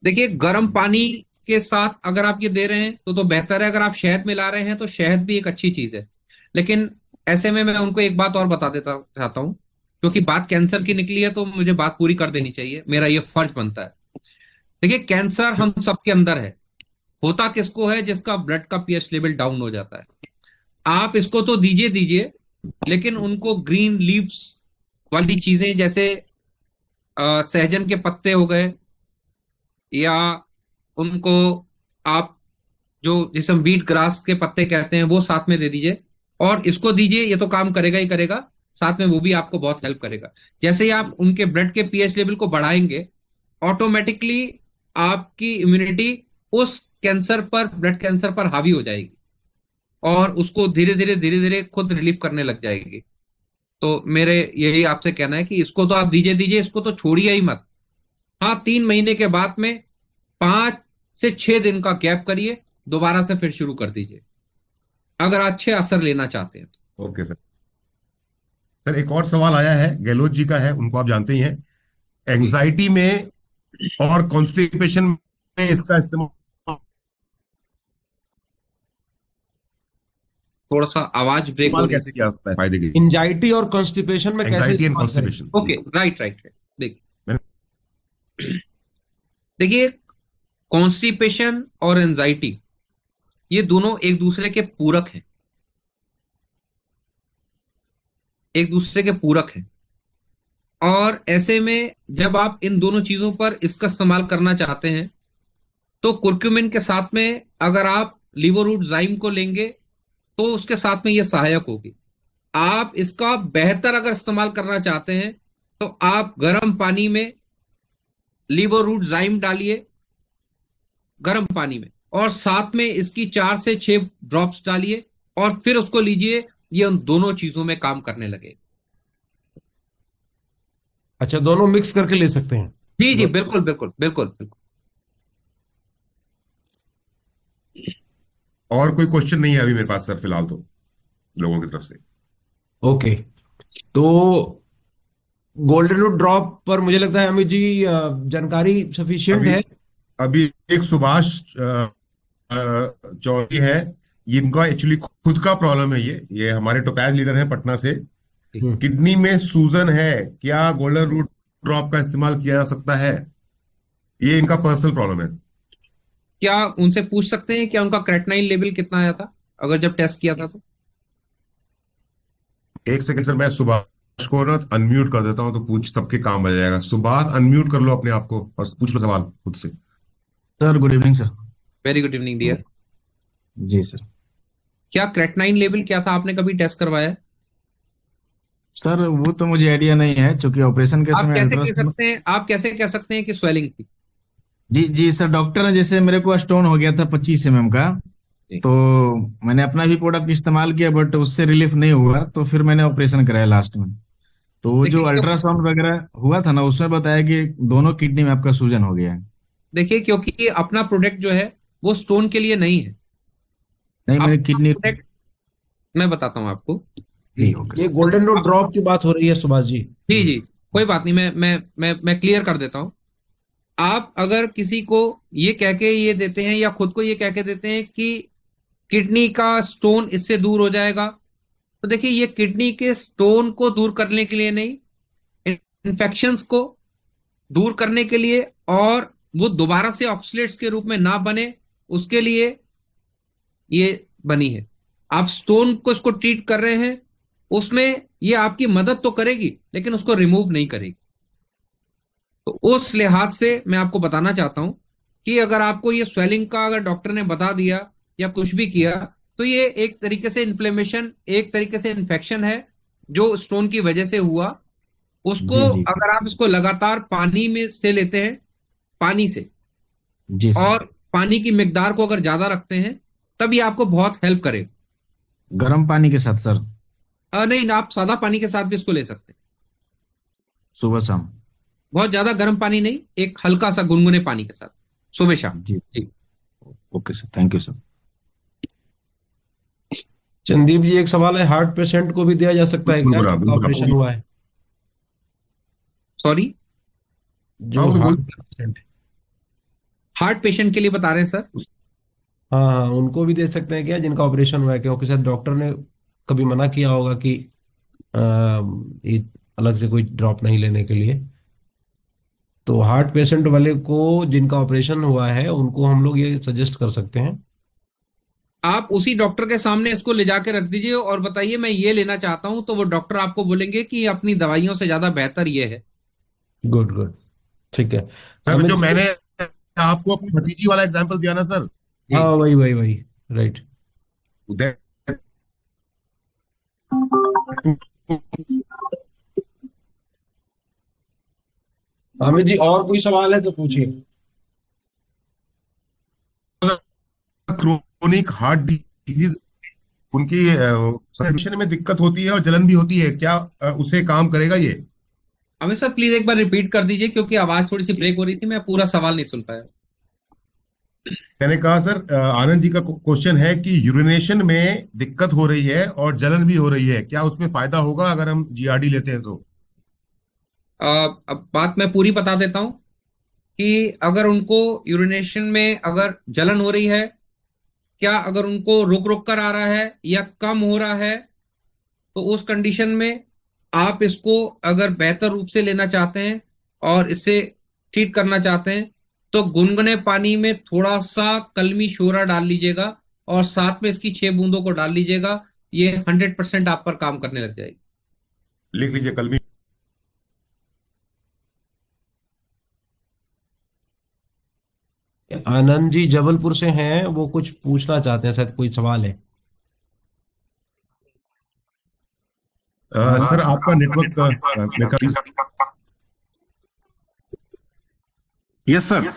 देखिए, गर्म पानी के साथ अगर आप ये दे रहे हैं तो बेहतर है। अगर आप शहद मिला रहे हैं तो शहद भी एक अच्छी चीज है, लेकिन ऐसे में मैं उनको एक बात और बता देता चाहता हूं, क्योंकि बात कैंसर की निकली है तो मुझे बात पूरी कर देनी चाहिए, मेरा ये फर्ज बनता है। देखिए, कैंसर हम सबके अंदर है। होता किसको है? जिसका ब्लड का पीएच लेवल डाउन हो जाता है। आप इसको तो दीजिए दीजिए, लेकिन उनको ग्रीन लीव्स वाली चीजें, जैसे सहजन के पत्ते हो गए, या उनको आप जो जिसे हम वीट ग्रास के पत्ते कहते हैं वो साथ में दे दीजिए, और इसको दीजिए। ये तो काम करेगा ही करेगा, साथ में वो भी आपको बहुत हेल्प करेगा। जैसे ही आप उनके ब्लड के पीएच लेवल को बढ़ाएंगे, ऑटोमेटिकली आपकी इम्यूनिटी उस कैंसर पर, ब्लड कैंसर पर हावी हो जाएगी, और उसको धीरे धीरे खुद रिलीव करने लग जाएगी। तो मेरे यही आपसे कहना है कि इसको तो आप दीजिए दीजिए, इसको तो छोड़िए ही मत। हाँ, 3 महीने के बाद में 5 से 6 दिन का गैप करिए, दोबारा से फिर शुरू कर दीजिए, अगर अच्छे असर लेना चाहते हैं तो। Okay sir. सर एक और सवाल आया है, गहलोत जी का है, उनको आप जानते ही हैं। जी, एंजाइटी में और कॉन्स्टिपेशन में इसका इस्तेमाल थोड़ा सा आवाज ब्रेक हो रही कैसे किया जा सकता है फायदे के? एंजाइटी और कॉन्स्टिपेशन में कैसे एंजाइटी एंड इस्तेमाल करें? कॉन्स्टिपेशन। है। Okay, right right right. देखिए मैंने देखिए, कॉन्स्टिपेशन और एंजाइटी, ये दोनों एक दूसरे के पूरक हैं, एक दूसरे के पूरक हैं। और ऐसे में जब आप इन दोनों चीजों पर इसका इस्तेमाल करना चाहते हैं, तो कुर्क्यूमिन के साथ में अगर आप लिवोरूटजाइम को लेंगे तो उसके साथ में ये सहायक होगी। आप इसका बेहतर अगर इस्तेमाल करना चाहते हैं, तो आप गर्म पानी में लिवोरूटजाइम डालिए, गर्म पानी में, और साथ में इसकी 4 से 6 ड्रॉप्स डालिए, और फिर उसको लीजिए। ये उन दोनों चीजों में काम करने लगे। अच्छा, दोनों मिक्स करके ले सकते हैं? जी जी, बिल्कुल बिल्कुल बिल्कुल बिल्कुल। और कोई क्वेश्चन नहीं है अभी मेरे पास सर, फिलहाल तो लोगों की तरफ से। ओके, तो गोल्डन रूट ड्रॉप पर मुझे लगता है अमित जी जानकारी सफिशिएंट अभी है। अभी एक सुभाष चौधरी है, ये इनका एक्चुअली खुद का प्रॉब्लम है। ये हमारे टोपैज लीडर हैं पटना से। हम्म। किडनी में सूजन है, क्या गोल्डन रूट ड्रॉप का इस्तेमाल किया जा सकता है? ये इनका पर्सनल प्रॉब्लम है। क्या उनसे पूछ सकते हैं क्या उनका क्रेटनाइन लेवल कितना आया था, अगर जब टेस्ट किया था तो? एक सेकंड सर, मैं सुभाष को ना अनम्यूट कर देता हूं, तो पूछ सबके काम आ जाएगा। सुभाष अनम्यूट कर लो अपने आप को और पूछ लो सवाल खुद से। Sir good evening sir. Very good evening dear. जी सर। क्या क्रेटनाइन लेवल क्या था, आपने कभी टेस्ट करवाया? सर वो तो मुझे आइडिया नहीं है, क्योंकि ऑपरेशन के आप समय कैसे कह अल्ट्रासाउंड। सकते हैं, आप कैसे कह सकते हैं कि स्वेलिंग थी? जी जी सर, डॉक्टर ने जैसे मेरे को स्टोन हो गया था 25 mm का, जी। तो मैंने अपना भी प्रोडक्ट इस्तेमाल किया, बट उससे रिलीफ नहीं हुआ, तो फिर मैंने ऑपरेशन कराया लास्ट में। तो वो जो देखिए अल्ट्रासाउंड वगैरह हुआ था ना, उसमें बताया कि दोनों किडनी में आपका सूजन हो गया है। देखिए, क्योंकि ये अपना प्रोडक्ट जो है वो स्टोन के लिए नहीं है। नहीं, मेरी अपना किडनी। प्रोडक्ट मैं बताता हूं आपको। जी ओके ये सर। गोल्डन रूट ड्रॉप की बात हो रही है सुभाष जी। जी जी, कोई बात नहीं, मैं क्लियर कर देता हूं। आप अगर किसी को ये कह के ये देते हैं, या खुद को ये कह के देते हैं कि किडनी का स्टोन इससे दूर हो जाएगा, तो देखिए, ये किडनी के स्टोन को दूर करने के लिए नहीं, इन्फेक्शंस को दूर करने के लिए, और वो दोबारा से ऑक्सलेट्स के रूप में ना बने, उसके लिए ये बनी है। आप स्टोन को इसको ट्रीट कर रहे हैं, उसमें ये आपकी मदद तो करेगी, लेकिन उसको रिमूव नहीं करेगी। तो उस लिहाज से मैं आपको बताना चाहता हूं कि अगर आपको ये स्वेलिंग का अगर डॉक्टर ने बता दिया या कुछ भी किया, तो ये एक तरीके से इन्फ्लेमेशन, एक तरीके से इन्फेक्शन है जो स्टोन की वजह से हुआ, उसको जी जी अगर आप इसको लगातार पानी में से लेते हैं, पानी से, जी सर। और पानी की मिकदार को अगर ज्यादा रखते हैं, तब ये आपको बहुत हेल्प करेगा। गर्म पानी के साथ सर? नहीं, आप सादा पानी के साथ भी इसको ले सकते हैं। सुबह शाम? बहुत ज्यादा गर्म पानी नहीं, एक हल्का सा गुनगुने पानी के साथ, सुबह शाम। जी। जी। Okay sir, thank you sir. Chandeep ji, एक सवाल है, हार्ट पेशेंट को भी दिया जा सकता है क्या, बिल्कुल जिनका बिल्कुल ऑपरेशन हुआ है? सॉरी, हाँ जो वो तो बोल। हार्ट पेशेंट, हार्ट पेशेंट के लिए बता रहे हैं सर? हाँ हाँ, उनको भी दे सकते हैं क्या, जिनका ऑपरेशन हुआ है? क्योंकि शायद डॉक्टर ने कभी मना किया होगा कि अ, ये अलग से कोई ड्रॉप नहीं लेने के लिए। तो हार्ट पेशेंट वाले को, जिनका ऑपरेशन हुआ है, उनको हम लोग ये सजेस्ट कर सकते हैं। आप उसी डॉक्टर के सामने इसको ले जाके रख दीजिए और बताइए मैं ये लेना चाहता हूं, तो वो डॉक्टर आपको बोलेंगे कि अपनी दवाइयों से ज्यादा बेहतर ये है। गुड गुड, ठीक है। सर अमित जो जी, मैंने आपको अपनी भतीजी वाला एग्जांपल दिया ना सर, जी। हाँ वही वही वही, राइट। उदय, अमित जी, और कोई सवाल है तो पूछिए। क्रोनिक हार्ट डिजीज, उनकी सर्कुलेशन में दिक्कत होती है और जलन भी होती है, क्या उसे काम करेगा ये? हमें सर प्लीज एक बार रिपीट कर दीजिए, क्योंकि आवाज थोड़ी सी ब्रेक हो रही थी, मैं पूरा सवाल नहीं सुन पाया। मैंने कहा सर, आनंद जी का क्वेश्चन है कि यूरिनेशन में दिक्कत हो रही है और जलन भी हो रही है, क्या उसमें फायदा होगा अगर हम जीआरडी लेते हैं तो? अब बात मैं पूरी बता देता हूं कि अगर उनको यूरिनेशन में अगर जलन हो रही है, क्या अगर उनको रुक रुक कर आ रहा है या कम हो रहा है, तो उस कंडीशन में आप इसको अगर बेहतर रूप से लेना चाहते हैं और इसे ट्रीट करना चाहते हैं, तो गुनगुने पानी में थोड़ा सा कलमी शोरा डाल लीजिएगा और साथ में इसकी 6 बूंदों को डाल लीजिएगा। ये 100% आप पर काम करने लग जाएगी। लिख लीजिए कल भी। आनंद जी जबलपुर से हैं, वो कुछ पूछना चाहते हैं, शायद कोई सवाल है। सर आपका नेटवर्क मैं कभी। Yes sir.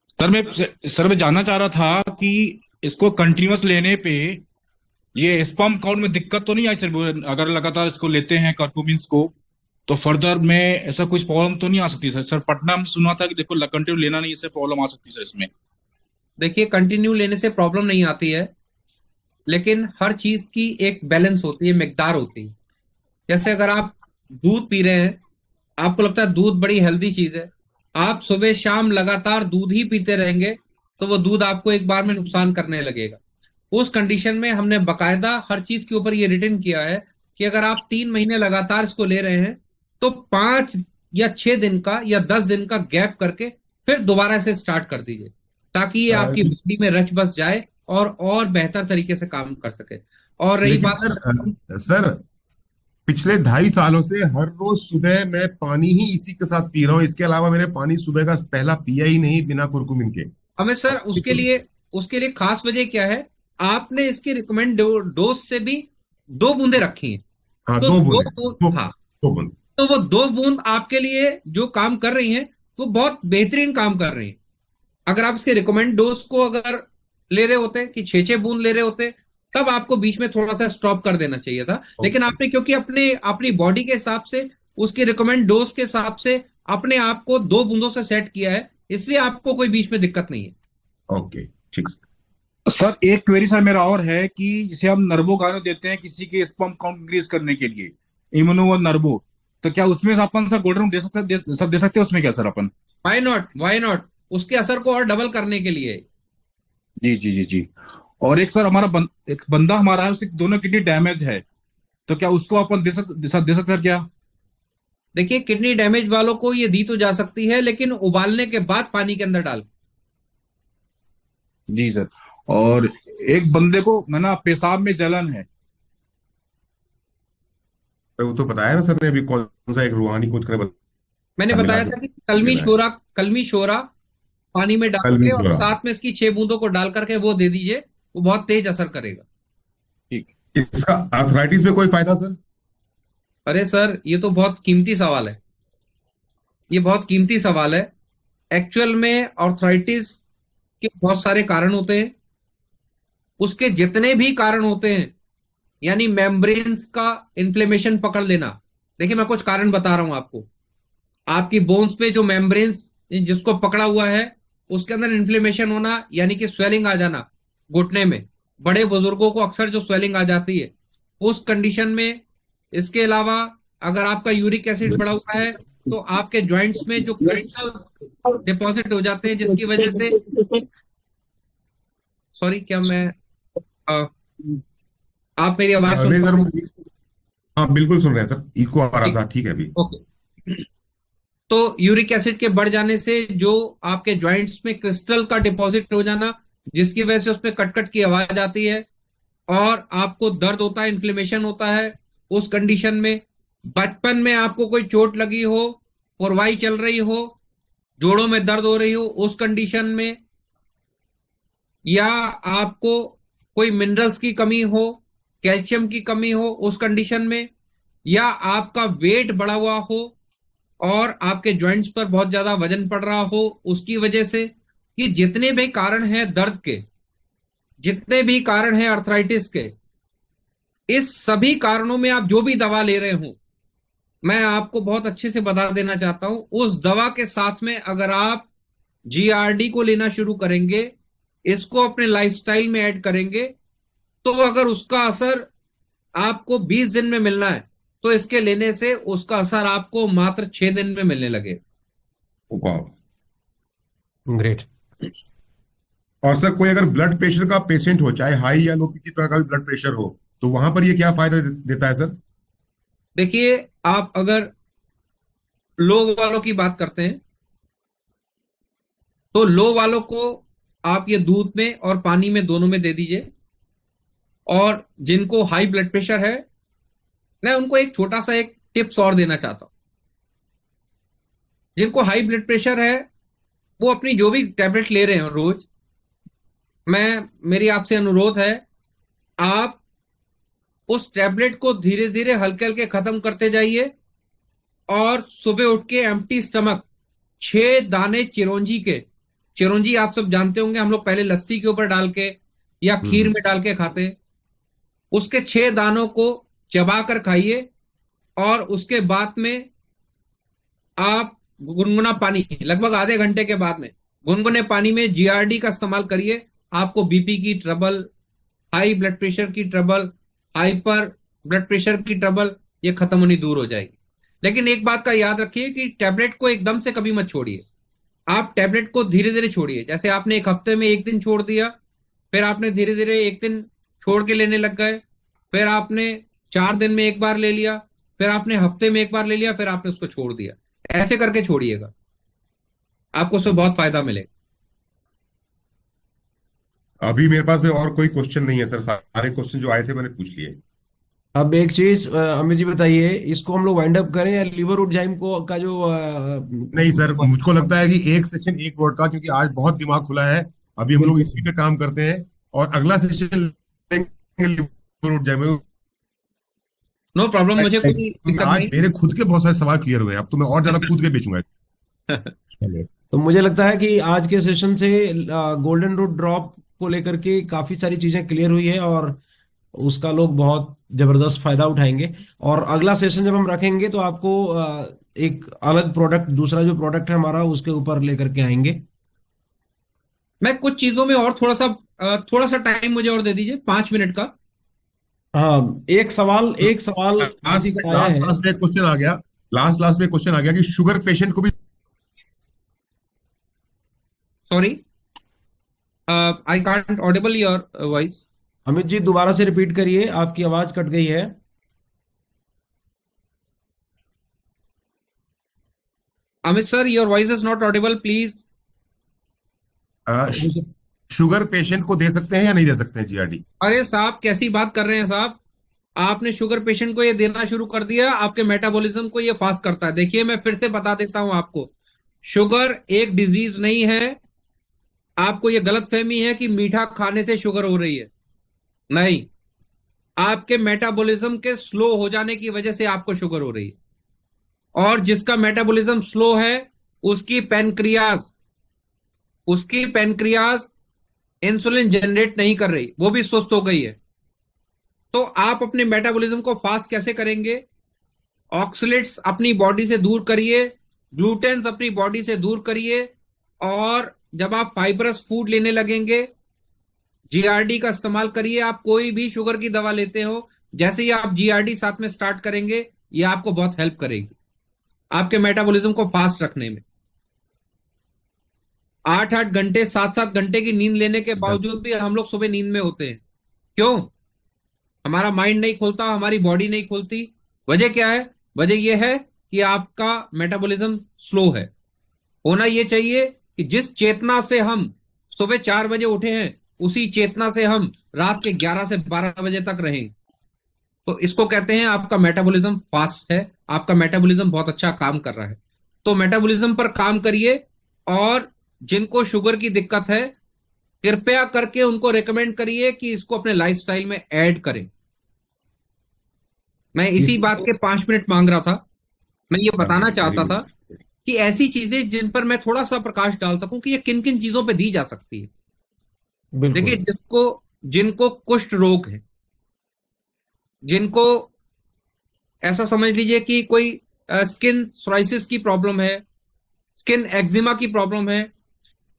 सर मैं जानना चाह रहा था कि इसको कंटिन्यूअस लेने पे ये स्पर्म काउंट में दिक्कत तो नहीं आई सर? अगर लगातार इसको लेते हैं कर्कुमिन्स को, तो फर्दर में ऐसा कुछ प्रॉब्लम तो नहीं आ सकती सर? पटना में सुना था कि देखो कंटिन्यू लेना नहीं, इससे प्रॉब्लम आ सकती है सर इसमें। देखिए, कंटिन्यू लेने से प्रॉब्लम नहीं आती है, लेकिन हर चीज की एक बैलेंस होती है, मिकदार होती है। जैसे अगर आप दूध पी रहे हैं, आपको लगता है दूध बड़ी हेल्दी चीज है, आप सुबह शाम लगातार दूध ही पीते रहेंगे, तो वो दूध आपको एक बार में नुकसान करने लगेगा। उस कंडीशन में हमने बकायदा हर चीज के ऊपर ये रिटर्न किया है कि अगर आप 3 महीने लगातार इसको ले रहे हैं, तो 5 या 6 दिन का या 10 दिन का गैप करके फिर दोबारा से स्टार्ट कर दीजिए, ताकि ये आपकी बॉडी में रच बस जाए और बेहतर तरीके से काम कर सके। और रही लेकिन बात, सर पिछले 2.5 सालों से हर रोज सुबह मैं पानी ही इसी के साथ पी रहा हूँ, इसके अलावा मैंने पानी सुबह का पहला पिया ही नहीं बिना कुरकुमिन के। हमें सर उसके लिए खास वजह क्या है, आपने इसकी रिकमेंड डोज से भी 2 बूंदे रखी हैं। हाँ तो दो दो बूंद, बूंद, हाँ, दो बूंद। तो वो 2 बूंद आपके लिए जो काम कर रही हैं, वो बहुत बेहतरीन काम कर रही हैं। अगर आप इसके रिकमेंड डोज को अगर ले रहे होते कि 6 6 बूंद ले रहे होते, तब आपको बीच में थोड़ा सा स्टॉप कर देना चाहिए था। लेकिन आपने क्योंकि अपने अपनी बॉडी के हिसाब से, उसकी रिकमेंड डोज के हिसाब से अपने आप को 2 बूंदों से सेट किया है, इसलिए आपको कोई बीच में दिक्कत नहीं है। ओके ठीक। सर एक क्वेरी सर मेरा और है कि जैसे हम नर्वो गानो देते हैं किसी के स्पर्म काउंट इंक्रीज करने के लिए, इम्यूनो और नर्वो, तो क्या उसमें अपन सर गोल्डन दे सकते सर, दे सकते हैं उसमें क्या सर अपन? वाई नॉट, उसके असर को और डबल करने के लिए। जी जी जी जी। और एक सर हमारा एक बंदा हमारा है, उसकी दोनों किडनी डैमेज है, तो क्या उसको अपन दे सकते सर क्या? देखिए, किडनी डैमेज वालों को ये दी तो जा सकती है, लेकिन उबालने के बाद पानी के अंदर डाल। जी सर। और एक बंदे को ना पेशाब में जलन है। वो तो बताया ना सर ने अभी, कौन सा एक रूहानी कुछ कर मैंने बताया तमिलनाडु था कि कलमी शोरा पानी में डाल कल भी के और पूरा। साथ में इसकी 6 बूंदों को डाल करके वो दे दीजिए, वो बहुत तेज असर करेगा। ठीक इसका आर्थराइटिस में कोई फायदा सर? अरे सर, ये तो बहुत कीमती सवाल है। ये बहुत कीमती सवाल है। एक्चुअल में आर्थराइटिस के बहुत सारे कारण होते हैं। उसके जितने भी कारण होते हैं, यानी मेम्ब्रेन्स का इन्फ्लेमेशन पकड़ लेना। देखिए, मैं कुछ कारण बता रहा हूं आपको। आपकी बोन्स पे जो मेम्ब्रेन्स जिसको पकड़ा हुआ है, उसके अंदर इन्फ्लेमेशन होना, यानी कि स्वेलिंग आ जाना घुटने में। बड़े बुजुर्गों को अक्सर जो स्वेलिंग आ जाती है उस कंडीशन में। इसके अलावा अगर आपका यूरिक एसिड बढ़ा हुआ है तो आपके जॉइंट्स में जो क्रिस्टल डिपॉजिट हो जाते हैं, जिसकी वजह से, सॉरी, क्या मैं अ, आप मेरी आवाज सुन नहीं पा सर, रहे हाँ बिल्कुल सुन रहे हैं सर, इको आ रहा हैं? था, ठीक है अभी। ओके। तो यूरिक एसिड के बढ़ जाने से जो आपके जॉइंट्स में क्रिस्टल का डिपॉजिट हो जाना, जिसकी वजह से उसमें कट कट की आवाज आती है और आपको दर्द होता है, इन्फ्लेमेशन होता है। उस कंडीशन में बचपन में आपको कोई चोट लगी हो, पुरवाई चल रही हो, जोड़ों में दर्द हो रही हो, उस कंडीशन में, या आपको कोई मिनरल्स की कमी हो, कैल्शियम की कमी हो, उस कंडीशन में, या आपका वेट बढ़ा हुआ हो और आपके जॉइंट्स पर बहुत ज्यादा वजन पड़ रहा हो, उसकी वजह से। ये जितने भी कारण हैं दर्द के, जितने भी कारण हैं अर्थराइटिस के, इस सभी कारणों में आप जो भी दवा ले रहे हो, मैं आपको बहुत अच्छे से बता देना चाहता हूं, उस दवा के साथ में अगर आप जीआरडी को लेना शुरू करेंगे, इसको अपने लाइफस्टाइल में ऐड करेंगे, तो अगर उसका असर आपको 20 दिन में मिलना है, तो इसके लेने से उसका असर आपको मात्र 6 दिन में मिलने लगे। वाह। ग्रेट। और सर, कोई अगर ब्लड प्रेशर का पेशेंट हो, चाहे हाई या लो, किसी तरह का भी ब्लड प्रेशर हो, तो वहां पर ये क्या फायदा देता है सर? देखिए, आप अगर लो वालों की बात करते हैं, तो लो वालों को आप ये दूध में और पानी में, दोनों में दे दीजिए। और जिनको हाई ब्लड प्रेशर है, मैं उनको एक छोटा सा एक टिप्स और देना चाहता हूं। जिनको हाई ब्लड प्रेशर है, वो अपनी जो भी टैबलेट ले रहे हैं रोज, मेरी आपसे अनुरोध है, आप उस टैबलेट को धीरे धीरे हल्के हल्के खत्म करते जाइए। और सुबह उठ के एम्प्टी स्टमक 6 दाने चिरौंजी के, चिरौंजी आप सब जानते होंगे, हम लोग पहले लस्सी के ऊपर डाल के या खीर में डाल के खाते हैं। उसके 6 दानों को चबा कर खाइए और उसके बाद में आप गुनगुना पानी, लगभग आधे घंटे के बाद में गुनगुने पानी में जीआरडी का इस्तेमाल करिए। आपको बीपी की ट्रबल, हाई ब्लड प्रेशर की ट्रबल, हाइपर ब्लड प्रेशर की ट्रबल, ये खत्म होनी दूर हो जाएगी। लेकिन एक बात का याद रखिए कि टैबलेट को एकदम से कभी मत छोड़िए। आप टैबलेट को धीरे धीरे छोड़िए। जैसे आपने एक हफ्ते में एक दिन छोड़ दिया, फिर आपने धीरे धीरे एक दिन छोड़ के लेने लग गए, फिर आपने 4 दिन में एक बार ले लिया, फिर आपने हफ्ते में एक बार ले लिया, फिर आपने उसको छोड़ दिया। ऐसे करके छोड़िएगा, आपको उसमें बहुत फायदा मिलेगा। अभी मेरे पास में और कोई क्वेश्चन नहीं है सर, सारे क्वेश्चन जो आए थे मैंने पूछ लिए। अब एक चीज अमित जी बताइए, इसको हम लोग वाइंड अप करें या लिवर उडजाइम को का जो नहीं सर, मुझको लगता है कि एक सेशन एक वर्ड का, क्योंकि आज बहुत दिमाग खुला है। अभी हम लोग इसी पे काम करते हैं और अगला सेशन नो प्रॉब्लम, मुझे कोई दिक्कत आज नहीं। मेरे खुद के बहुत सारे सवाल क्लियर हुए हैं। अब तो मैं और ज्यादा कूद के बेचूंगा। चलिए, तो मुझे लगता है कि आज के सेशन से गोल्डन रूट ड्रॉप को लेकर के काफी सारी चीजें क्लियर हुई है और उसका लोग बहुत जबरदस्त फायदा उठाएंगे। और अगला सेशन जब हम रखेंगे तो आपको एक अलग प्रोडक्ट, दूसरा जो प्रोडक्ट है हमारा, उसके ऊपर लेकर के आएंगे। मैं कुछ चीजों में और थोड़ा सा टाइम मुझे और दे दीजिए, 5 मिनट का। हाँ, एक सवाल किसी का आया लास्ट है। लास्ट में क्वेश्चन आ गया, लास्ट में क्वेश्चन आ गया कि शुगर पेशेंट को भी। Sorry, I can't audible your voice. Amit ji दोबारा से रिपीट करिए, आपकी आवाज कट गई है। Amit sir, your voice is not audible, please. Sugar patient को दे सकते हैं या नहीं दे सकते हैं जीआरडी? अरे साहब, कैसी बात कर रहे हैं साहब? आपने शुगर पेशेंट को ये देना शुरू कर दिया, आपके मेटाबॉलिज्म को ये फास्ट करता है। देखिए, मैं फिर से बता देता हूं आपको, शुगर एक डिजीज नहीं है। आपको ये गलतफहमी है कि मीठा खाने से शुगर हो रही है, नहीं। आपके मेटाबॉलिज्म के स्लो हो जाने की वजह से आपको शुगर हो रही है। और जिसका मेटाबॉलिज्म स्लो है उसकी पैनक्रियाज इंसुलिन जनरेट नहीं कर रही, वो भी सुस्त हो गई है। तो आप अपने मेटाबॉलिज्म को फास्ट कैसे करेंगे? ऑक्सलेट्स अपनी बॉडी से दूर करिए, ग्लूटेन्स अपनी बॉडी से दूर करिए, और जब आप फाइबरस फूड लेने लगेंगे, जीआरडी का इस्तेमाल करिए। आप कोई भी शुगर की दवा लेते हो, जैसे ही आप जीआरडी साथ में स्टार्ट करेंगे, ये आपको बहुत हेल्प करेगी आपके मेटाबॉलिज्म को फास्ट रखने में। 8-8 घंटे 7-7 घंटे की नींद लेने के बावजूद भी हम लोग सुबह नींद में होते हैं। क्यों? हमारा माइंड नहीं खुलता, हमारी बॉडी नहीं खुलती। वजह क्या है? वजह यह है कि आपका मेटाबॉलिज्म स्लो है। होना यह चाहिए कि जिस चेतना से हम सुबह 4 बजे उठे हैं, उसी चेतना से हम रात के 11 से 12 बजे तक रहें। तो इसको कहते हैं आपका मेटाबॉलिज्म फास्ट है, आपका मेटाबॉलिज्म बहुत अच्छा काम कर रहा है। तो मेटाबॉलिज्म पर काम करिए, और जिनको शुगर की दिक्कत है, कृपया करके उनको रेकमेंड करिए कि इसको अपने लाइफस्टाइल में ऐड करें। मैं इसी बात के 5 मिनट मांग रहा था। मैं ये बताना चाहता था कि ऐसी चीजें जिन पर मैं थोड़ा सा प्रकाश डाल सकूं कि ये किन किन चीजों पे दी जा सकती है। देखिए, बिल्कुल। जिनको कुष्ठ रोग है, जिनको ऐसा समझ लीजिए कि कोई स्किन सोराइसिस की प्रॉब्लम है, स्किन एक्जिमा की प्रॉब्लम है,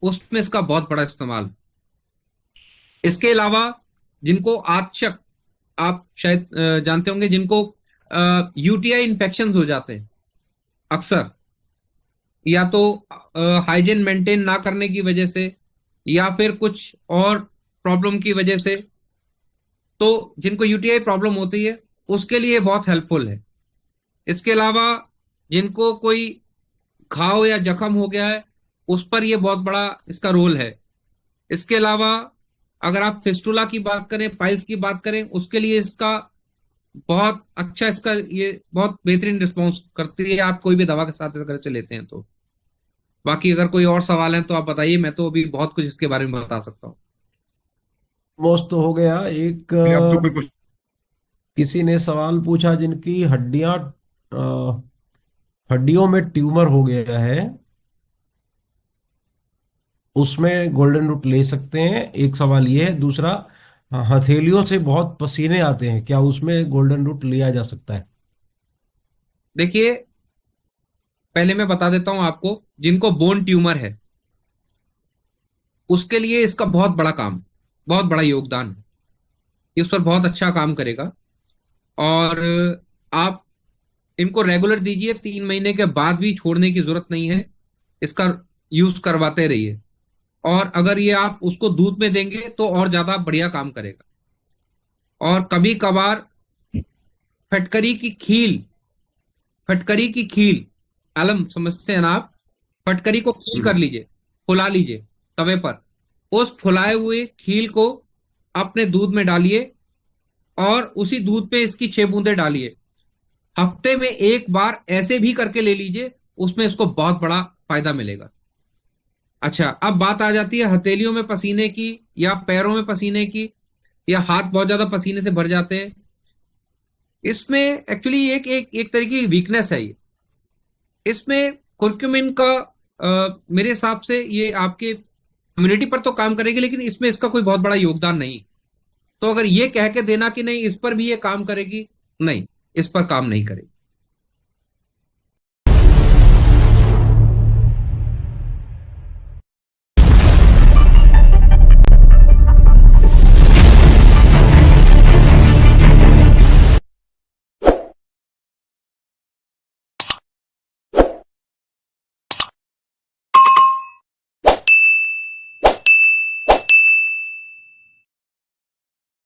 उसमें इसका बहुत बड़ा इस्तेमाल। इसके अलावा जिनको आतशक, आप शायद जानते होंगे, जिनको यूटीआई इन्फेक्शन हो जाते हैं अक्सर, या तो हाइजीन मेंटेन ना करने की वजह से, या फिर कुछ और प्रॉब्लम की वजह से, तो जिनको यूटीआई प्रॉब्लम होती है उसके लिए बहुत हेल्पफुल है। इसके अलावा जिनको कोई घाव या जख्म हो गया है, उस पर यह बहुत बड़ा इसका रोल है। इसके अलावा अगर आप फिस्टुला की बात करें, पाइल्स की बात करें, उसके लिए इसका बहुत अच्छा, इसका ये बहुत बेहतरीन रिस्पॉन्स करती है, आप कोई भी दवा के साथ अगर से लेते हैं तो। बाकी अगर कोई और सवाल है तो आप बताइए, मैं तो अभी बहुत कुछ इसके बारे में बता सकता हूँ। मोस्ट तो हो गया। एक अब तो कोई क्वेश्चन किसी ने सवाल पूछा जिनकी हड्डियों में ट्यूमर हो गया है, उसमें गोल्डन रूट ले सकते हैं? एक सवाल ये है। दूसरा, हथेलियों से बहुत पसीने आते हैं, क्या उसमें गोल्डन रूट लिया जा सकता है? देखिए, पहले मैं बता देता हूं आपको, जिनको बोन ट्यूमर है उसके लिए इसका बहुत बड़ा काम, बहुत बड़ा योगदान है। ये उस पर बहुत अच्छा काम करेगा, और आप इनको रेगुलर दीजिए। 3 महीने के बाद भी छोड़ने की जरूरत नहीं है, इसका यूज करवाते रहिए। और अगर ये आप उसको दूध में देंगे तो और ज्यादा बढ़िया काम करेगा। और कभी कभार फटकरी की खील आलम समझते हैं ना आप? फटकरी को खील कर लीजिए, फुला लीजिए तवे पर। उस फुलाए हुए खील को अपने दूध में डालिए, और उसी दूध पे इसकी 6 बूंदे डालिए। हफ्ते में 1 बार ऐसे भी करके ले लीजिए, उसमें इसको बहुत बड़ा फायदा मिलेगा। अच्छा, अब बात आ जाती है हथेलियों में पसीने की, या पैरों में पसीने की, या हाथ बहुत ज्यादा पसीने से भर जाते हैं। इसमें एक्चुअली एक तरीके की वीकनेस है ये। इसमें कुर्क्यूमिन का मेरे हिसाब से ये आपके इम्यूनिटी पर तो काम करेगी, लेकिन इसमें इसका कोई बहुत बड़ा योगदान नहीं। तो अगर ये कह के देना कि नहीं इस पर भी ये काम करेगी, नहीं, इस पर काम नहीं करेगी।